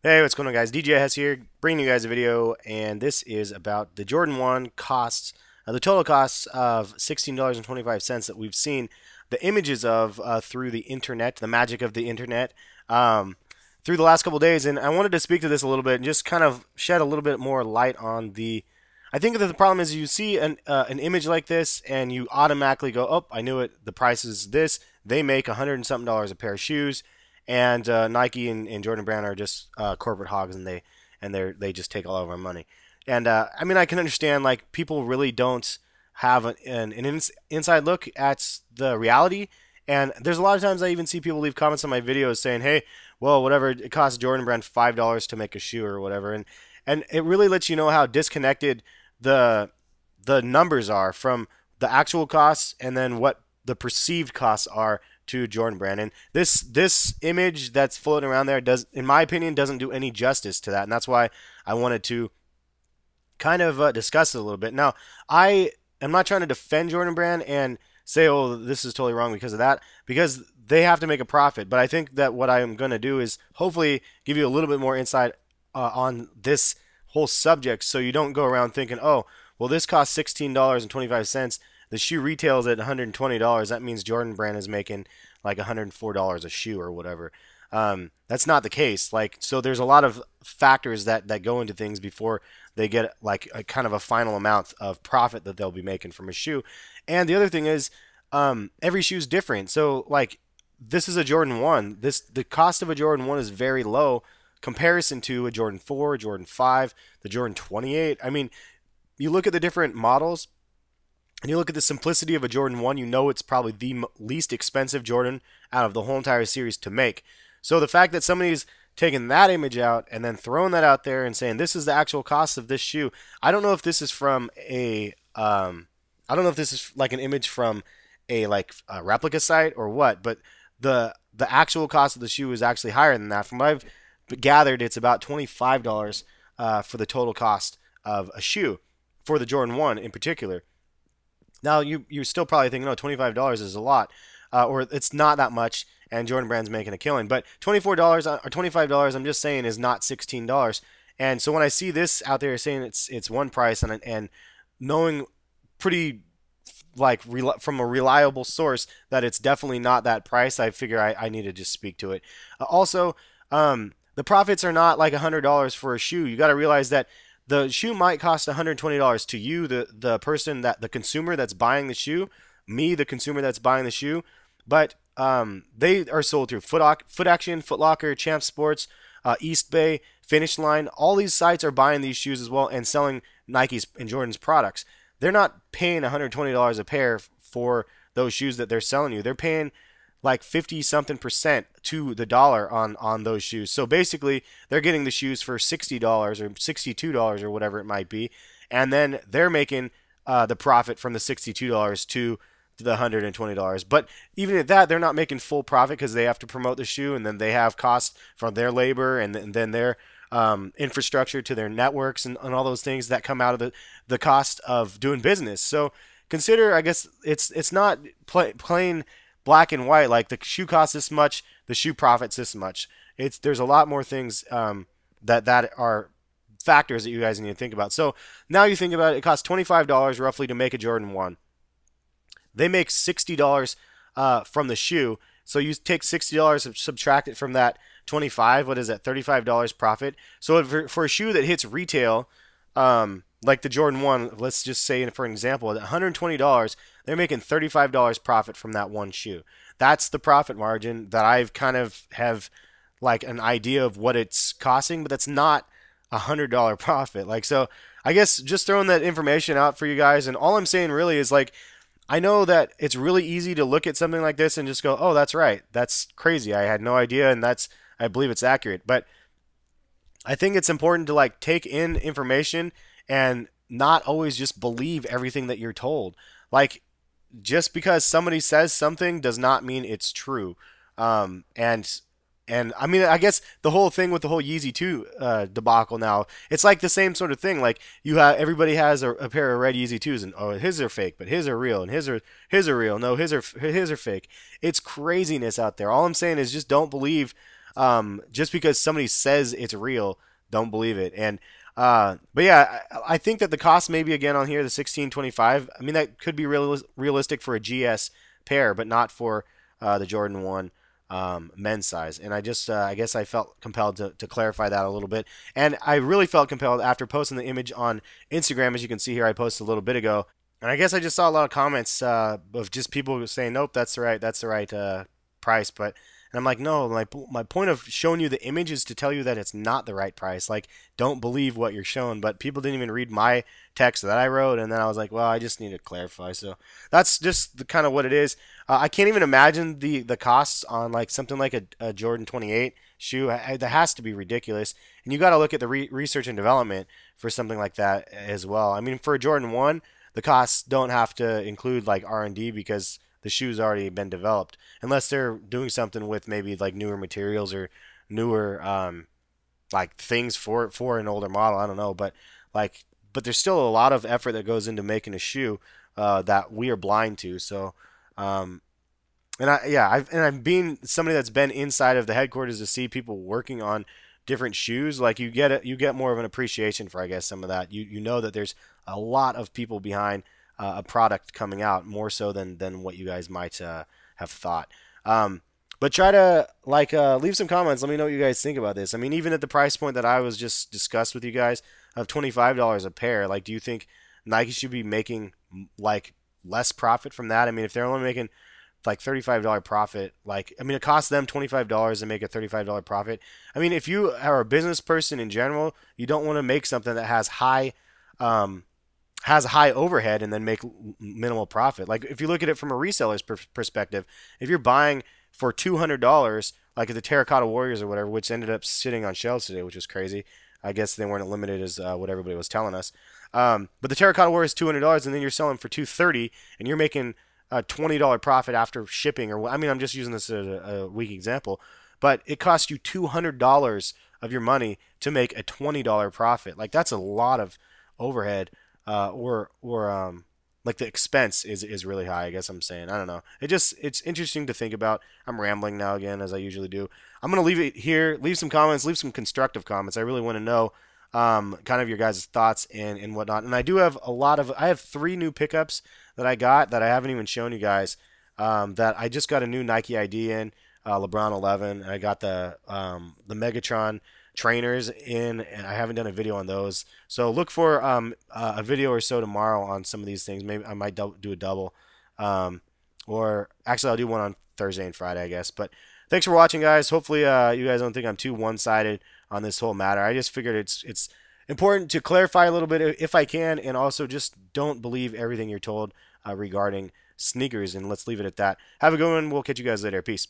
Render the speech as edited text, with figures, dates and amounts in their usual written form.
Hey, what's going on, guys? DJ Hess here, bringing you guys a video, and this is about the Jordan 1 costs, the total costs of $16.25 that we've seen the images of through the internet, the magic of the internet, um, through the last couple days. And I wanted to speak to this a little bit and just kind of shed a little bit more light on the. I think that the problem is you see an image like this and you automatically go, oh, I knew it. The price is this. They make $100 and something a pair of shoes, and Nike and Jordan Brand are just corporate hogs, and they just take all of our money. And I mean, I can understand like people really don't have an inside look at the reality. And there's a lot of times I even see people leave comments on my videos saying, "Hey, well, whatever it costs Jordan Brand $5 to make a shoe or whatever," and it really lets you know how disconnected the the numbers are from the actual costs and then what the perceived costs are to Jordan Brand. And this image that's floating around there does, in my opinion, doesn't do any justice to that, and that's why I wanted to kind of discuss it a little bit. Now, I am not trying to defend Jordan Brand and say, oh, this is totally wrong because of that, because they have to make a profit. But I think that what I am going to do is hopefully give you a little bit more insight on this whole subject, so you don't go around thinking, oh, well, this costs $16.25. The shoe retails at $120. That means Jordan Brand is making like $104 a shoe or whatever. That's not the case. Like, so there's a lot of factors that go into things before they get like a kind of a final amount of profit that they'll be making from a shoe. And the other thing is, every shoe is different. So like, this is a Jordan 1. The cost of a Jordan 1 is very low comparison to a Jordan 4, a Jordan 5, the Jordan 28. I mean, you look at the different models and you look at the simplicity of a Jordan 1, you know it's probably the least expensive Jordan out of the whole entire series to make. So the fact that somebody's taking that image out and then throwing that out there and saying this is the actual cost of this shoe, I don't know if this is from I don't know if this is like an image from a like a replica site or what, but the actual cost of the shoe is actually higher than that. From what I've gathered, it's about $25 for the total cost of a shoe for the Jordan 1 in particular. Now you're still probably thinking, no, $25 is a lot, or it's not that much, and Jordan Brand's making a killing. But $24 or $25, I'm just saying, is not $16. And so when I see this out there saying it's one price, and knowing pretty like from a reliable source that it's definitely not that price, I figure I need to just speak to it. Also, the profits are not like $100 for a shoe. You got to realize that the shoe might cost $120 to you, the person, that the consumer that's buying the shoe, me, the consumer that's buying the shoe, but they are sold through Foot Action, Foot Locker, Champ Sports, East Bay, Finish Line. All these sites are buying these shoes as well and selling Nike's and Jordan's products. They're not paying $120 a pair for those shoes that they're selling you. They're paying like 50 something percent to the dollar on those shoes. So basically, they're getting the shoes for $60 or $62 or whatever it might be, and then they're making the profit from the $62 to the $120. But even at that, they're not making full profit because they have to promote the shoe, and then they have costs from their labor and then their infrastructure to their networks and all those things that come out of the cost of doing business. So consider, I guess it's not plain black and white, like the shoe costs this much, the shoe profits this much. There's a lot more things that are factors that you guys need to think about. So now you think about it, it costs $25 roughly to make a Jordan 1. They make $60 from the shoe. So you take $60 and subtract it from that 25. What is that? $35 profit. So for a shoe that hits retail, like the Jordan 1, let's just say for an example, at $120, they're making $35 profit from that one shoe. That's the profit margin that I've kind of have like an idea of what it's costing, but that's not $100 profit. Like, so I guess just throwing that information out for you guys, and all I'm saying really is like, I know that it's really easy to look at something like this and just go, oh, that's right. That's crazy. I had no idea, and I believe it's accurate. But I think it's important to like take in information and not always just believe everything that you're told. Like, just because somebody says something does not mean it's true. And I mean, I guess the whole thing with the whole Yeezy 2 debacle now, it's like the same sort of thing. Like, everybody has a pair of red Yeezy 2s, and oh, his are fake, but his are real, and his are real. No, his are fake. It's craziness out there. All I'm saying is just don't believe Just because somebody says it's real, don't believe it. And but yeah, I think that the cost maybe again on here, the 1625. I mean, that could be realistic for a GS pair, but not for the Jordan 1 men's size. And I guess I felt compelled to clarify that a little bit. And I really felt compelled after posting the image on Instagram. As you can see here, I posted a little bit ago. And I guess I just saw a lot of comments of just people saying, "Nope, that's the right price." But and I'm like, no, my point of showing you the image is to tell you that it's not the right price. Like, don't believe what you're shown. But people didn't even read my text that I wrote, and then I was like, well, I just need to clarify. So that's just the kind of what it is. I can't even imagine the costs on like something like a Jordan 28 shoe. That has to be ridiculous. And you got to look at the research and development for something like that as well. I mean, for a Jordan 1, the costs don't have to include like R&D because the shoe's already been developed, unless they're doing something with maybe like newer materials or newer like things for an older model. I don't know, but like, but there's still a lot of effort that goes into making a shoe that we are blind to. So, um, and I've been somebody that's been inside of the headquarters to see people working on different shoes. Like you get more of an appreciation for, I guess, some of that. You know that there's a lot of people behind a product coming out, more so than what you guys might have thought. But try to like leave some comments. Let me know what you guys think about this. I mean, even at the price point that I was just discussed with you guys of $25 a pair, like, do you think Nike should be making like less profit from that? I mean, if they're only making like $35 profit, like, I mean, it costs them $25 to make a $35 profit. I mean, if you are a business person in general, you don't want to make something that um, has high overhead and then make minimal profit. Like, if you look at it from a reseller's perspective, if you're buying for $200, like at the Terracotta Warriors or whatever, which ended up sitting on shelves today, which was crazy. I guess they weren't limited as what everybody was telling us. But the Terracotta Warriors $200, and then you're selling for $230, and you're making a $20 profit after shipping. Or I mean, I'm just using this as a weak example, but it costs you $200 of your money to make a $20 profit. Like, that's a lot of overhead, or like the expense is really high. I guess I'm saying, I don't know. It's interesting to think about. I'm rambling now again, as I usually do. I'm gonna leave it here. Leave some comments. Leave some constructive comments. I really want to know kind of your guys' thoughts and whatnot. And I do have I have 3 new pickups that I got that I haven't even shown you guys. That I just got a new Nike ID in, LeBron 11. And I got the Megatron trainers in, and I haven't done a video on those. So look for a video or so tomorrow on some of these things. Maybe I might do a double, or actually I'll do one on Thursday and Friday, I guess. But thanks for watching, guys. Hopefully you guys don't think I'm too one-sided on this whole matter. I just figured it's important to clarify a little bit if I can, and also just don't believe everything you're told regarding sneakers. And let's leave it at that. Have a good one. We'll catch you guys later. Peace.